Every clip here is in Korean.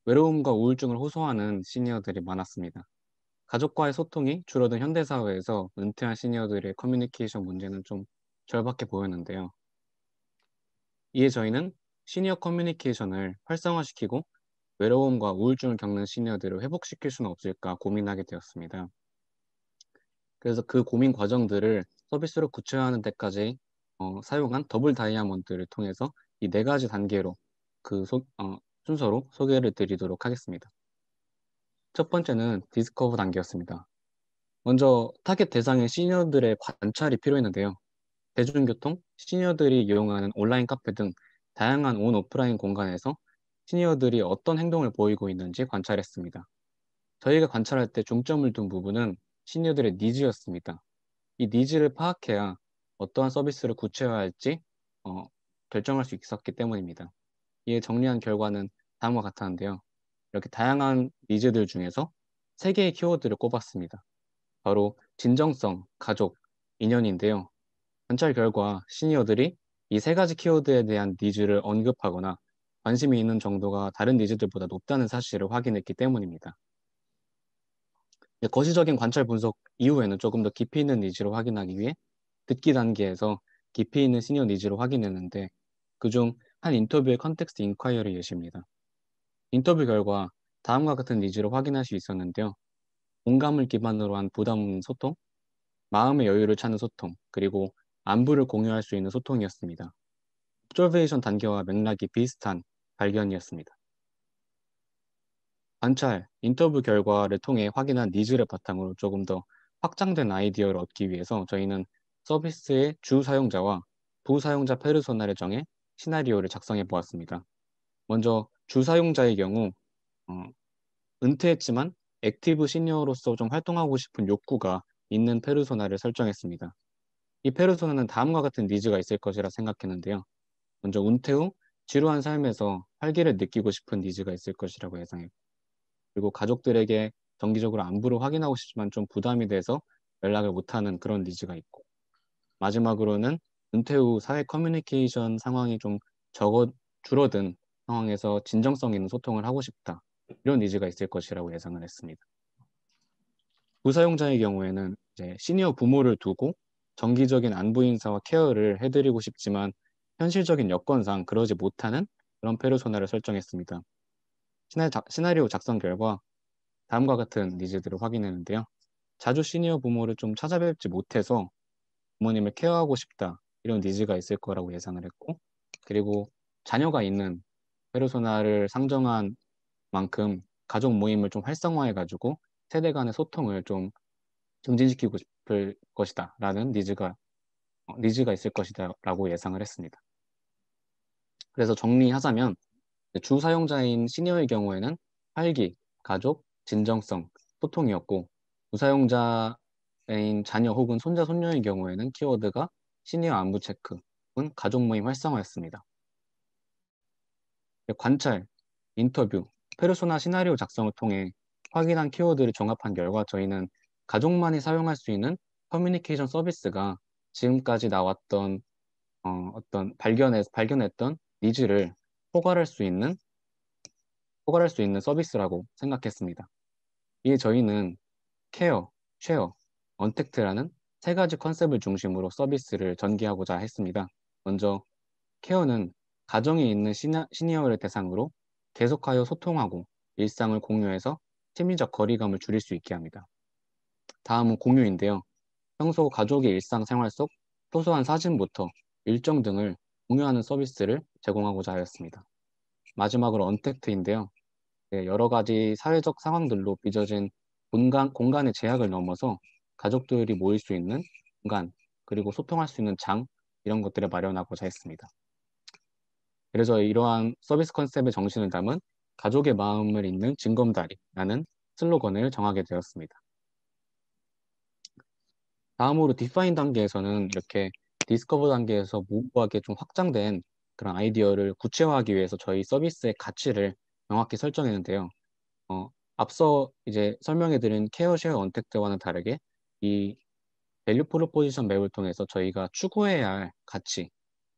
외로움과 우울증을 호소하는 시니어들이 많았습니다. 가족과의 소통이 줄어든 현대사회에서 은퇴한 시니어들의 커뮤니케이션 문제는 좀 절박해 보였는데요. 이에 저희는 시니어 커뮤니케이션을 활성화시키고 외로움과 우울증을 겪는 시니어들을 회복시킬 수는 없을까 고민하게 되었습니다. 그래서 그 고민 과정들을 서비스로 구체화하는 데까지 사용한 더블 다이아몬드를 통해서 이 네 가지 단계로 순서로 소개를 드리도록 하겠습니다. 첫 번째는 디스커버 단계였습니다. 먼저 타겟 대상의 시니어들의 관찰이 필요했는데요. 대중교통, 시니어들이 이용하는 온라인 카페 등 다양한 온 오프라인 공간에서 시니어들이 어떤 행동을 보이고 있는지 관찰했습니다. 저희가 관찰할 때 중점을 둔 부분은 시니어들의 니즈였습니다. 이 니즈를 파악해야 어떠한 서비스를 구체화할지 어, 결정할 수 있었기 때문입니다. 이에 정리한 결과는 다음과 같았는데요. 이렇게 다양한 니즈들 중에서 3개의 키워드를 꼽았습니다. 바로 진정성, 가족, 인연인데요. 관찰 결과 시니어들이 이 3가지 키워드에 대한 니즈를 언급하거나 관심이 있는 정도가 다른 니즈들보다 높다는 사실을 확인했기 때문입니다. 거시적인 관찰 분석 이후에는 조금 더 깊이 있는 니즈를 확인하기 위해 듣기 단계에서 깊이 있는 시니어 니즈를 확인했는데 그중 한 인터뷰의 컨텍스트 인콰이어리 예시입니다. 인터뷰 결과 다음과 같은 니즈를 확인할 수 있었는데요. 공감을 기반으로 한 부담 없는 소통, 마음의 여유를 찾는 소통, 그리고 안부를 공유할 수 있는 소통이었습니다. 옵저베이션 단계와 맥락이 비슷한 발견이었습니다. 관찰, 인터뷰 결과를 통해 확인한 니즈를 바탕으로 조금 더 확장된 아이디어를 얻기 위해서 저희는 서비스의 주 사용자와 부사용자 페르소나를 정해 시나리오를 작성해 보았습니다. 먼저 주 사용자의 경우 어, 은퇴했지만 액티브 시니어로서 좀 활동하고 싶은 욕구가 있는 페르소나를 설정했습니다. 이 페르소나는 다음과 같은 니즈가 있을 것이라 생각했는데요. 먼저 은퇴 후 지루한 삶에서 활기를 느끼고 싶은 니즈가 있을 것이라고 예상했고, 그리고 가족들에게 정기적으로 안부를 확인하고 싶지만 좀 부담이 돼서 연락을 못하는 그런 니즈가 있고, 마지막으로는 은퇴 후 사회 커뮤니케이션 상황이 좀 줄어든 상황에서 진정성 있는 소통을 하고 싶다. 이런 니즈가 있을 것이라고 예상을 했습니다. 부사용자의 경우에는 이제 시니어 부모를 두고 정기적인 안부 인사와 케어를 해드리고 싶지만 현실적인 여건상 그러지 못하는 그런 페르소나를 설정했습니다. 시나리오 작성 결과 다음과 같은 니즈들을 확인했는데요. 자주 시니어 부모를 좀 찾아뵙지 못해서 부모님을 케어하고 싶다. 이런 니즈가 있을 거라고 예상을 했고, 그리고 자녀가 있는 페르소나를 상정한 만큼 가족 모임을 좀 활성화해가지고 세대 간의 소통을 좀 증진시키고 싶을 것이다. 라는 니즈가 있을 것이다. 라고 예상을 했습니다. 그래서 정리하자면 주 사용자인 시니어의 경우에는 활기, 가족, 진정성, 소통이었고 부사용자인 자녀 혹은 손자, 손녀의 경우에는 키워드가 시니어 안부 체크 혹은 가족 모임 활성화였습니다. 관찰, 인터뷰, 페르소나 시나리오 작성을 통해 확인한 키워드를 종합한 결과 저희는 가족만이 사용할 수 있는 커뮤니케이션 서비스가 지금까지 나왔던 어떤 발견했던 니즈를 포괄할 수 있는 서비스라고 생각했습니다. 이에 저희는 케어, 쉐어, 언택트라는 3가지 컨셉을 중심으로 서비스를 전개하고자 했습니다. 먼저 케어는 가정에 있는 시니어를 대상으로 계속하여 소통하고 일상을 공유해서 심리적 거리감을 줄일 수 있게 합니다. 다음은 공유인데요. 평소 가족의 일상생활 속 소소한 사진부터 일정 등을 공유하는 서비스를 제공하고자 하였습니다. 마지막으로 언택트인데요. 여러 가지 사회적 상황들로 빚어진 공간의 제약을 넘어서 가족들이 모일 수 있는 공간, 그리고 소통할 수 있는 장, 이런 것들을 마련하고자 했습니다. 그래서 이러한 서비스 컨셉의 정신을 담은 가족의 마음을 잇는 징검다리라는 슬로건을 정하게 되었습니다. 다음으로 디파인 단계에서는 이렇게 디스커버 단계에서 모호하게 좀 확장된 그런 아이디어를 구체화하기 위해서 저희 서비스의 가치를 명확히 설정했는데요. 앞서 이제 설명해드린 케어, 쉐어, 언택트와는 다르게 이 밸류 프로포지션 맵을 통해서 저희가 추구해야 할 가치,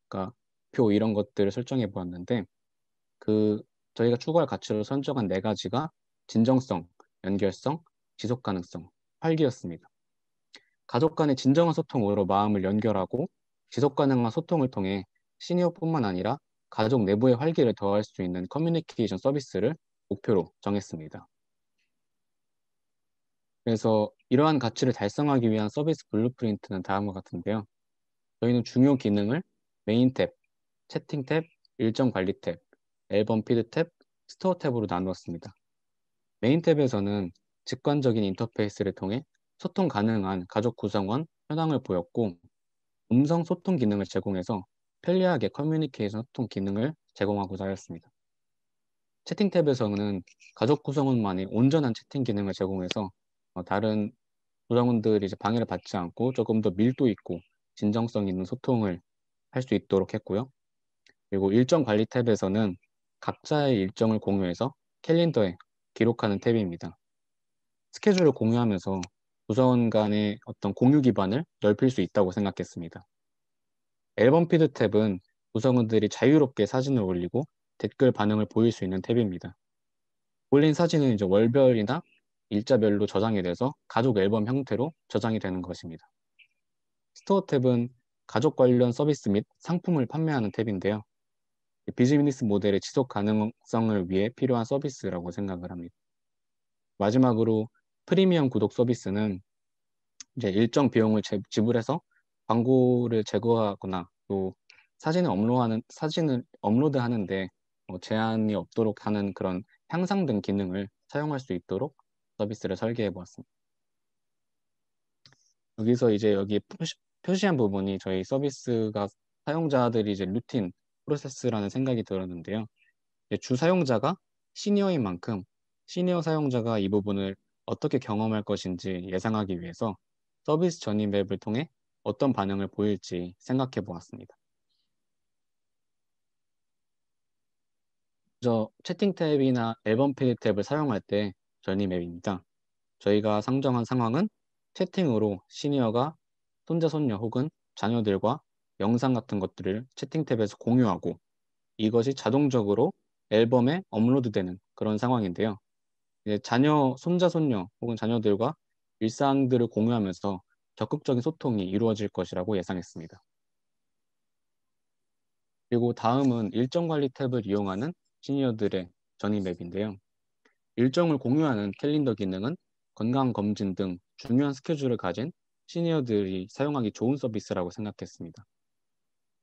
그러니까 표 이런 것들을 설정해 보았는데 그 저희가 추구할 가치로 선정한 네 가지가 진정성, 연결성, 지속 가능성, 활기였습니다. 가족 간의 진정한 소통으로 마음을 연결하고 지속 가능한 소통을 통해 시니어뿐만 아니라 가족 내부의 활기를 더할 수 있는 커뮤니케이션 서비스를 목표로 정했습니다. 그래서 이러한 가치를 달성하기 위한 서비스 블루프린트는 다음과 같은데요. 저희는 중요 기능을 메인 탭, 채팅 탭, 일정 관리 탭, 앨범 피드 탭, 스토어 탭으로 나누었습니다. 메인 탭에서는 직관적인 인터페이스를 통해 소통 가능한 가족 구성원 현황을 보였고, 음성 소통 기능을 제공해서 편리하게 커뮤니케이션 소통 기능을 제공하고자 하였습니다. 채팅 탭에서는 가족 구성원만의 온전한 채팅 기능을 제공해서 다른 구성원들이 이제 방해를 받지 않고 조금 더 밀도 있고 진정성 있는 소통을 할 수 있도록 했고요. 그리고 일정 관리 탭에서는 각자의 일정을 공유해서 캘린더에 기록하는 탭입니다. 스케줄을 공유하면서 구성원 간의 어떤 공유 기반을 넓힐 수 있다고 생각했습니다. 앨범 피드 탭은 구성원들이 자유롭게 사진을 올리고 댓글 반응을 보일 수 있는 탭입니다. 올린 사진은 이제 월별이나 일자별로 저장이 돼서 가족 앨범 형태로 저장이 되는 것입니다. 스토어 탭은 가족 관련 서비스 및 상품을 판매하는 탭인데요. 비즈니스 모델의 지속 가능성을 위해 필요한 서비스라고 생각을 합니다. 마지막으로 프리미엄 구독 서비스는 이제 일정 비용을 지불해서 광고를 제거하거나 또 사진을 업로드하는데 제한이 없도록 하는 그런 향상등 기능을 사용할 수 있도록 서비스를 설계해 보았습니다. 여기서 이제 여기 표시한 부분이 저희 서비스가 사용자들이 이제 루틴 프로세스라는 생각이 들었는데요. 주 사용자가 시니어인 만큼 시니어 사용자가 이 부분을 어떻게 경험할 것인지 예상하기 위해서 서비스 전이 맵을 통해 어떤 반응을 보일지 생각해 보았습니다. 먼저 채팅 탭이나 앨범 페이지 탭을 사용할 때 전이 맵입니다. 저희가 상정한 상황은 채팅으로 시니어가 손자, 손녀 혹은 자녀들과 영상 같은 것들을 채팅 탭에서 공유하고 이것이 자동적으로 앨범에 업로드되는 그런 상황인데요. 이제 손자, 손녀 혹은 자녀들과 일상들을 공유하면서 적극적인 소통이 이루어질 것이라고 예상했습니다. 그리고 다음은 일정 관리 탭을 이용하는 시니어들의 전이 맵인데요. 일정을 공유하는 캘린더 기능은 건강검진 등 중요한 스케줄을 가진 시니어들이 사용하기 좋은 서비스라고 생각했습니다.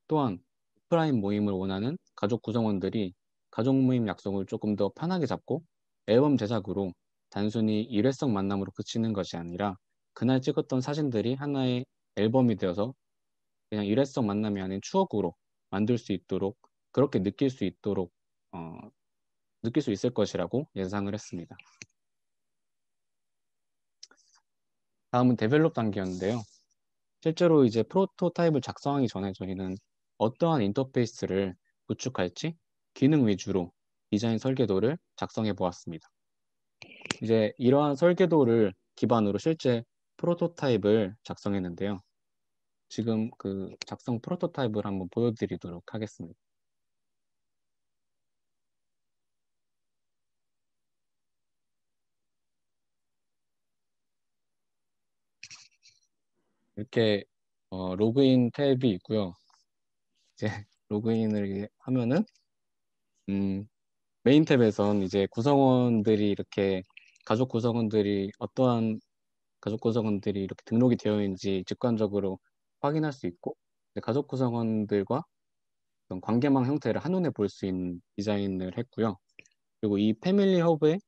또한 오프라인 모임을 원하는 가족 구성원들이 가족 모임 약속을 조금 더 편하게 잡고 앨범 제작으로 단순히 일회성 만남으로 그치는 것이 아니라 그날 찍었던 사진들이 하나의 앨범이 되어서 그냥 일회성 만남이 아닌 추억으로 만들 수 있도록 그렇게 느낄 수 있을 것이라고 예상을 했습니다. 다음은 데벨롭 단계였는데요. 실제로 이제 프로토타입을 작성하기 전에 저희는 어떠한 인터페이스를 구축할지 기능 위주로 디자인 설계도를 작성해 보았습니다. 이제 이러한 설계도를 기반으로 실제 프로토타입을 작성했는데요. 지금 그 작성 프로토타입을 한번 보여드리도록 하겠습니다. 이렇게 로그인 탭이 있고요. 이제 로그인을 하면은 메인 탭에선 이제 구성원들이 이렇게 어떠한 가족 구성원들이 이렇게 등록이 되어 있는지 직관적으로 확인할 수 있고 가족 구성원들과 어떤 관계망 형태를 한눈에 볼 수 있는 디자인을 했고요. 그리고 이 패밀리 허브의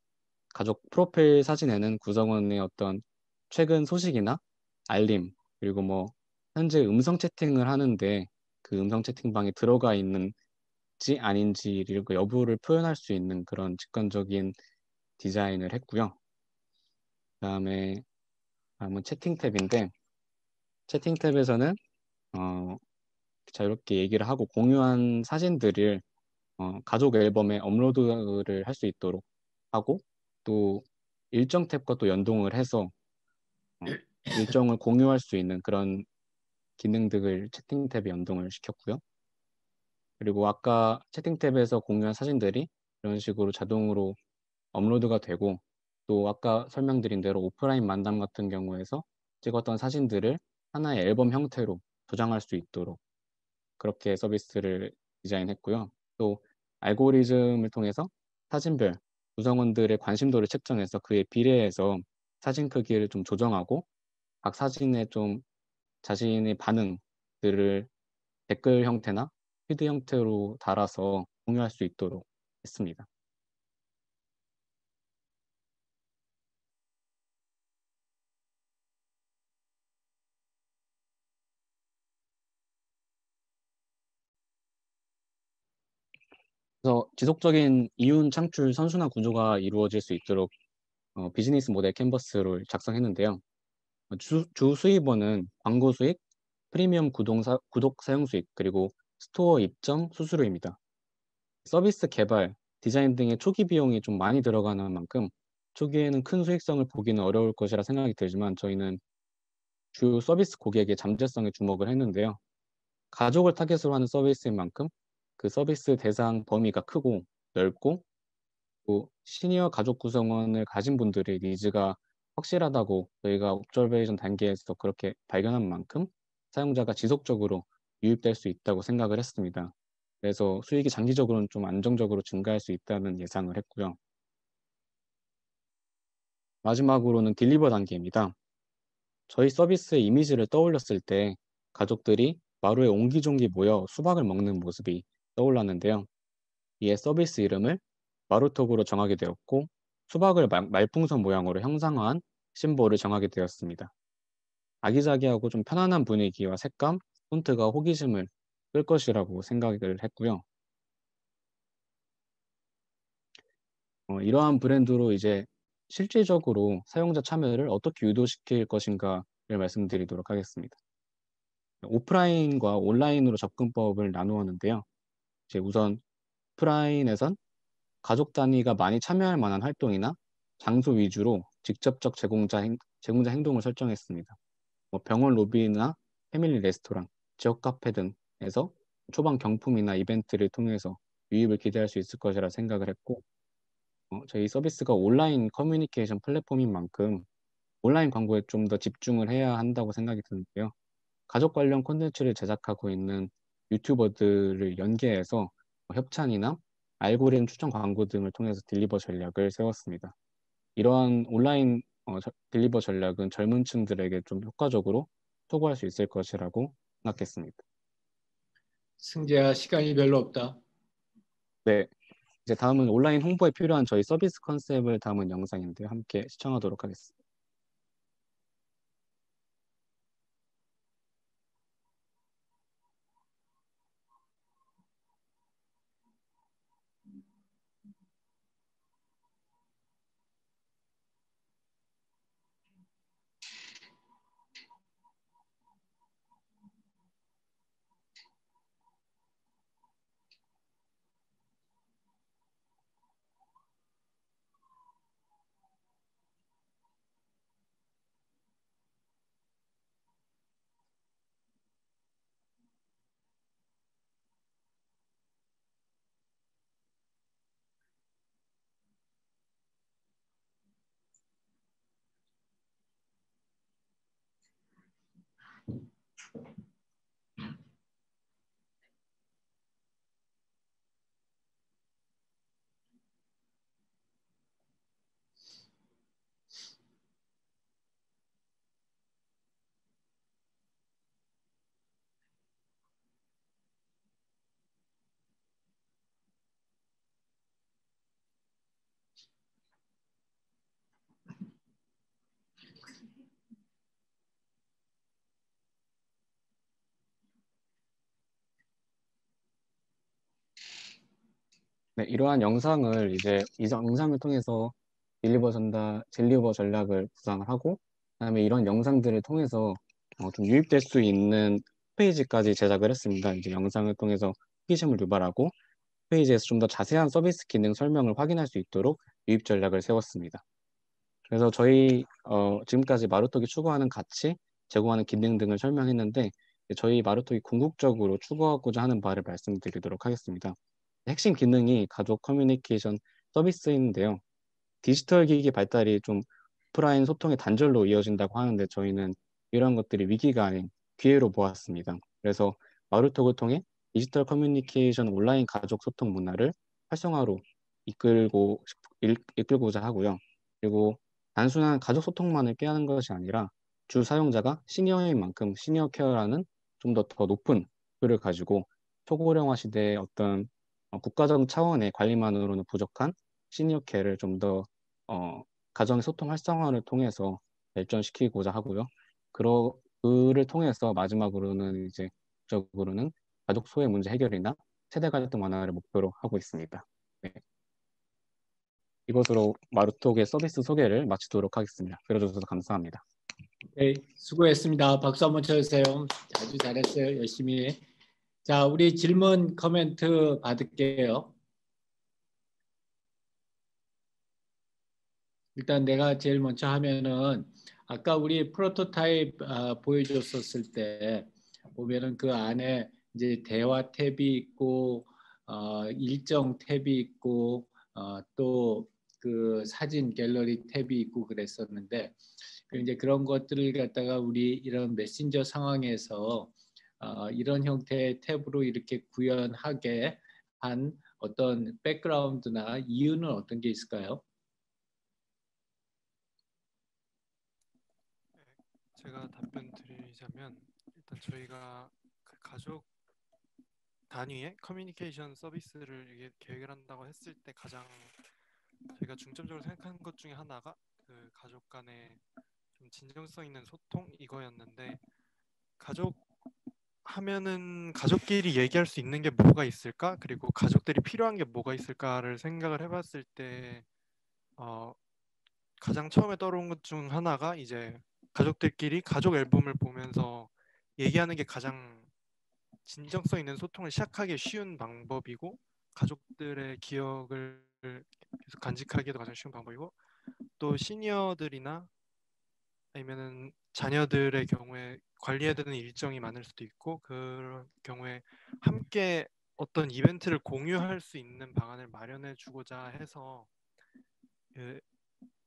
가족 프로필 사진에는 구성원의 어떤 최근 소식이나 알림 그리고 뭐 현재 음성 채팅을 하는데 그 음성 채팅방에 들어가 있는지 아닌지 그 여부를 표현할 수 있는 그런 직관적인 디자인을 했고요. 그다음에 다음은 채팅 탭인데 채팅 탭에서는 자유롭게 얘기를 하고 공유한 사진들을 가족 앨범에 업로드를 할 수 있도록 하고 또 일정 탭과 또 연동을 해서 일정을 공유할 수 있는 그런 기능들을 채팅 탭에 연동을 시켰고요. 그리고 아까 채팅 탭에서 공유한 사진들이 이런 식으로 자동으로 업로드가 되고 또 아까 설명드린 대로 오프라인 만남 같은 경우에서 찍었던 사진들을 하나의 앨범 형태로 저장할 수 있도록 그렇게 서비스를 디자인했고요. 또 알고리즘을 통해서 사진별 구성원들의 관심도를 측정해서 그에 비례해서 사진 크기를 좀 조정하고 각 사진에 좀 자신의 반응들을 댓글 형태나 피드 형태로 달아서 공유할 수 있도록 했습니다. 그래서 지속적인 이윤 창출 선순환 구조가 이루어질 수 있도록 비즈니스 모델 캔버스를 작성했는데요. 주 수입원은 광고 수익, 프리미엄 구독 사용 수익, 그리고 스토어 입점 수수료입니다. 서비스 개발, 디자인 등의 초기 비용이 좀 많이 들어가는 만큼 초기에는 큰 수익성을 보기는 어려울 것이라 생각이 들지만 저희는 주 서비스 고객의 잠재성에 주목을 했는데요. 가족을 타겟으로 하는 서비스인 만큼 그 서비스 대상 범위가 크고 넓고 또 시니어 가족 구성원을 가진 분들의 니즈가 확실하다고 저희가 옵저베이션 단계에서 그렇게 발견한 만큼 사용자가 지속적으로 유입될 수 있다고 생각을 했습니다. 그래서 수익이 장기적으로는 좀 안정적으로 증가할 수 있다는 예상을 했고요. 마지막으로는 딜리버 단계입니다. 저희 서비스의 이미지를 떠올렸을 때 가족들이 마루에 옹기종기 모여 수박을 먹는 모습이 떠올랐는데요. 이에 서비스 이름을 마루톡으로 정하게 되었고 수박을 말풍선 모양으로 형상화한 심볼을 정하게 되었습니다. 아기자기하고 좀 편안한 분위기와 색감, 폰트가 호기심을 끌 것이라고 생각을 했고요. 이러한 브랜드로 이제 실질적으로 사용자 참여를 어떻게 유도시킬 것인가를 말씀드리도록 하겠습니다. 오프라인과 온라인으로 접근법을 나누었는데요. 이제 우선 오프라인에선 가족 단위가 많이 참여할 만한 활동이나 장소 위주로 직접적 제공자 행동을 설정했습니다. 병원 로비나 패밀리 레스토랑, 지역 카페 등에서 초반 경품이나 이벤트를 통해서 유입을 기대할 수 있을 것이라 생각을 했고 저희 서비스가 온라인 커뮤니케이션 플랫폼인 만큼 온라인 광고에 좀 더 집중을 해야 한다고 생각이 드는데요. 가족 관련 콘텐츠를 제작하고 있는 유튜버들을 연계해서 협찬이나 알고리즘 추천 광고 등을 통해서 딜리버 전략을 세웠습니다. 이러한 온라인 딜리버 전략은 젊은 층들에게 좀 효과적으로 소구할 수 있을 것이라고 생각했습니다. 승재야, 시간이 별로 없다. 네, 이제 다음은 온라인 홍보에 필요한 저희 서비스 컨셉을 담은 영상인데요. 함께 시청하도록 하겠습니다. 네, 이러한 영상을 이제 이 영상을 통해서 딜리버 전략을 구상을 하고 그다음에 이런 영상들을 통해서 좀 유입될 수 있는 페이지까지 제작을 했습니다. 이제 영상을 통해서 호기심을 유발하고 페이지에서 좀 더 자세한 서비스 기능 설명을 확인할 수 있도록 유입 전략을 세웠습니다. 그래서 저희 지금까지 마루톡이 추구하는 가치, 제공하는 기능 등을 설명했는데 저희 마루톡이 궁극적으로 추구하고자 하는 바를 말씀드리도록 하겠습니다. 핵심 기능이 가족 커뮤니케이션 서비스인데요. 디지털 기기 발달이 좀 오프라인 소통의 단절로 이어진다고 하는데 저희는 이런 것들이 위기가 아닌 기회로 보았습니다. 그래서 마루톡을 통해 디지털 커뮤니케이션 온라인 가족 소통 문화를 활성화로 이끌고자 하고요. 그리고 단순한 가족 소통만을 꾀하는 것이 아니라 주 사용자가 시니어인 만큼 시니어 케어라는 좀 더 높은 목표를 가지고 초고령화 시대의 어떤 국가적 차원의 관리만으로는 부족한 시니어 케어를 좀더 가정의 소통 활성화를 통해서 발전시키고자 하고요. 그를 통해서 마지막으로는 이제 적으로는 가족 소외 문제 해결이나 세대 갈등 완화를 목표로 하고 있습니다. 네. 이것으로 마루톡의 서비스 소개를 마치도록 하겠습니다. 들어주셔서 감사합니다. 네, 수고했습니다. 박수 한번 쳐주세요. 아주 잘했어요. 열심히. 자, 우리 질문, 코멘트 받을게요. 일단 내가 제일 먼저 하면은 아까 우리 프로토타입 보여줬었을 때 보면은 그 안에 이제 대화 탭이 있고 일정 탭이 있고 또 그 사진 갤러리 탭이 있고 그랬었는데 이제 그런 것들을 갖다가 우리 이런 메신저 상황에서 이런 형태의 탭으로 이렇게 구현하게 한 어떤 백그라운드나 이유는 어떤 게 있을까요? 제가 답변 드리자면 일단 저희가 그 가족 단위의 커뮤니케이션 서비스를 이게 계획을 한다고 했을 때 가장 저희가 중점적으로 생각한 것 중에 하나가 그 가족 간의 좀 진정성 있는 소통 이거였는데 가족 하면은 가족끼리 얘기할 수 있는 게 뭐가 있을까? 그리고 가족들이 필요한 게 뭐가 있을까를 생각을 해봤을 때 가장 처음에 떠오른 것 중 하나가 이제 가족들끼리 가족 앨범을 보면서 얘기하는 게 가장 진정성 있는 소통을 시작하기 쉬운 방법이고 가족들의 기억을 계속 간직하기에도 가장 쉬운 방법이고 또 시니어들이나 아니면은 자녀들의 경우에 관리해야 되는 일정이 많을 수도 있고 그런 경우에 함께 어떤 이벤트를 공유할 수 있는 방안을 마련해 주고자 해서 그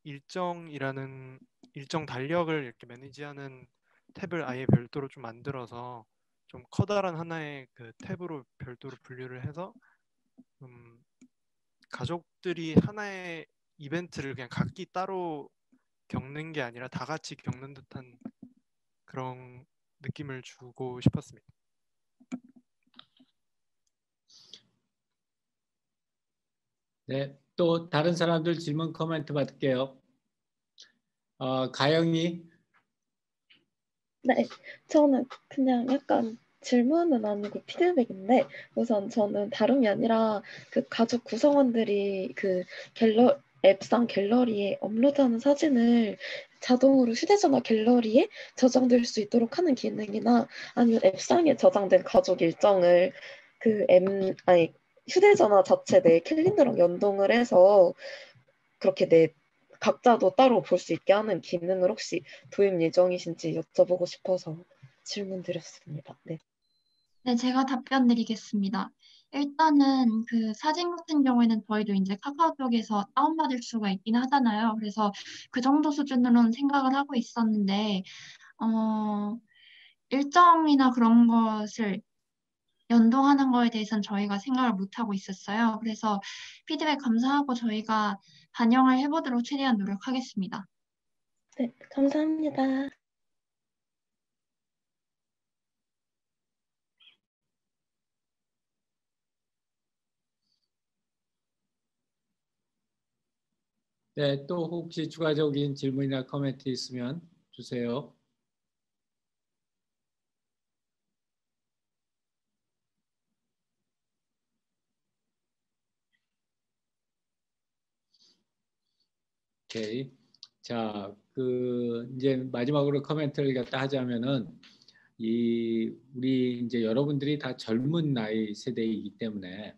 일정이라는 일정 달력을 이렇게 매니지하는 탭을 아예 별도로 좀 만들어서 좀 커다란 하나의 그 탭으로 별도로 분류를 해서 가족들이 하나의 이벤트를 그냥 각기 따로 겪는 게 아니라 다 같이 겪는 듯한 그런 느낌을 주고 싶었습니다. 네, 또 다른 사람들 질문 코멘트 받을게요. 가영이. 네, 저는 그냥 약간 질문은 아니고 피드백인데 우선 저는 다름이 아니라 그 가족 구성원들이 그 앱상 갤러리에 업로드하는 사진을 자동으로 휴대전화 갤러리에 저장될 수 있도록 하는 기능이나 아니면 앱상에 저장된 가족 일정을 아니 휴대전화 자체 내 캘린더랑 연동을 해서 그렇게 내 각자도 따로 볼 수 있게 하는 기능을 혹시 도입 예정이신지 여쭤보고 싶어서 질문 드렸습니다. 네. 네, 제가 답변 드리겠습니다. 일단은 그 사진 같은 경우에는 저희도 이제 카카오톡에서 다운받을 수가 있긴 하잖아요. 그래서 그 정도 수준으로는 생각을 하고 있었는데, 일정이나 그런 것을 연동하는 거에 대해서는 저희가 생각을 못하고 있었어요. 그래서 피드백 감사하고 저희가 반영을 해보도록 최대한 노력하겠습니다. 네, 감사합니다. 네, 또 혹시 추가적인 질문이나 코멘트 있으면 주세요. 오케이. 자, 이제 마지막으로 코멘트를 갖다 하자면은 우리 이제 여러분들이 다 젊은 나이 세대이기 때문에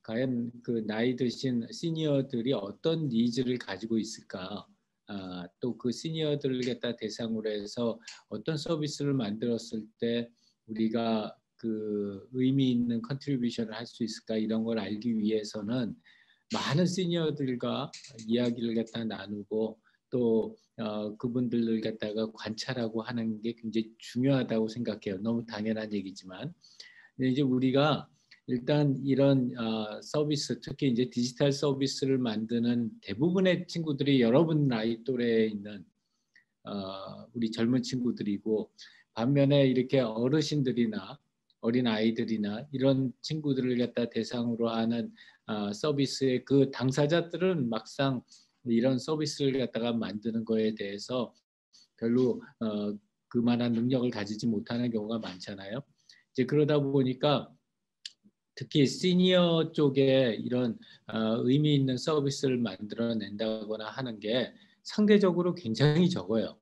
과연 그 나이 드신 시니어들이 어떤 니즈를 가지고 있을까? 또 그 시니어들을 갖다 대상으로 해서 어떤 서비스를 만들었을 때 우리가 그 의미 있는 컨트리뷰션을 할 수 있을까 이런 걸 알기 위해서는 많은 시니어들과 이야기를 갖다 나누고 또 그분들을 갖다가 관찰하고 하는 게 굉장히 중요하다고 생각해요. 너무 당연한 얘기지만 근데 이제 우리가 일단 이런 서비스, 특히 이제 디지털 서비스를 만드는 대부분의 친구들이 여러분 나이 또래에 있는 우리 젊은 친구들이고 반면에 이렇게 어르신들이나 어린 아이들이나 이런 친구들을 갖다 대상으로 하는 서비스의 그 당사자들은 막상 이런 서비스를 갖다가 만드는 거에 대해서 별로 그만한 능력을 가지지 못하는 경우가 많잖아요. 이제 그러다 보니까 특히 시니어 쪽에 이런 의미 있는 서비스를 만들어낸다거나 하는 게 상대적으로 굉장히 적어요.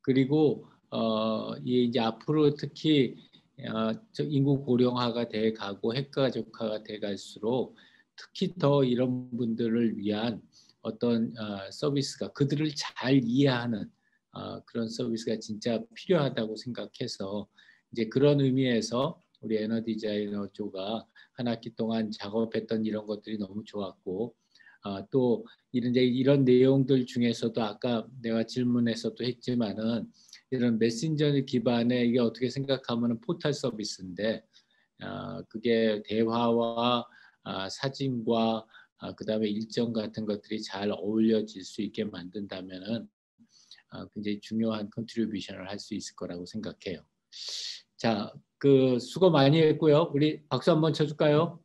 그리고 이제 앞으로 특히 인구 고령화가 돼 가고 핵가족화가 돼 갈수록 특히 더 이런 분들을 위한 어떤 서비스가 그들을 잘 이해하는 그런 서비스가 진짜 필요하다고 생각해서 이제 그런 의미에서 우리 에너 디자이너 조가 한 학기 동안 작업했던 이런 것들이 너무 좋았고 또 이런 내용들 중에서도 아까 내가 질문에서도 했지만은 이런 메신저 기반의 이게 어떻게 생각하면은 포털 서비스인데 그게 대화와 사진과 그다음에 일정 같은 것들이 잘 어울려질 수 있게 만든다면은 굉장히 중요한 컨트리뷰션을 할 수 있을 거라고 생각해요. 자, 그 수고 많이 했고요. 우리 박수 한번 쳐줄까요?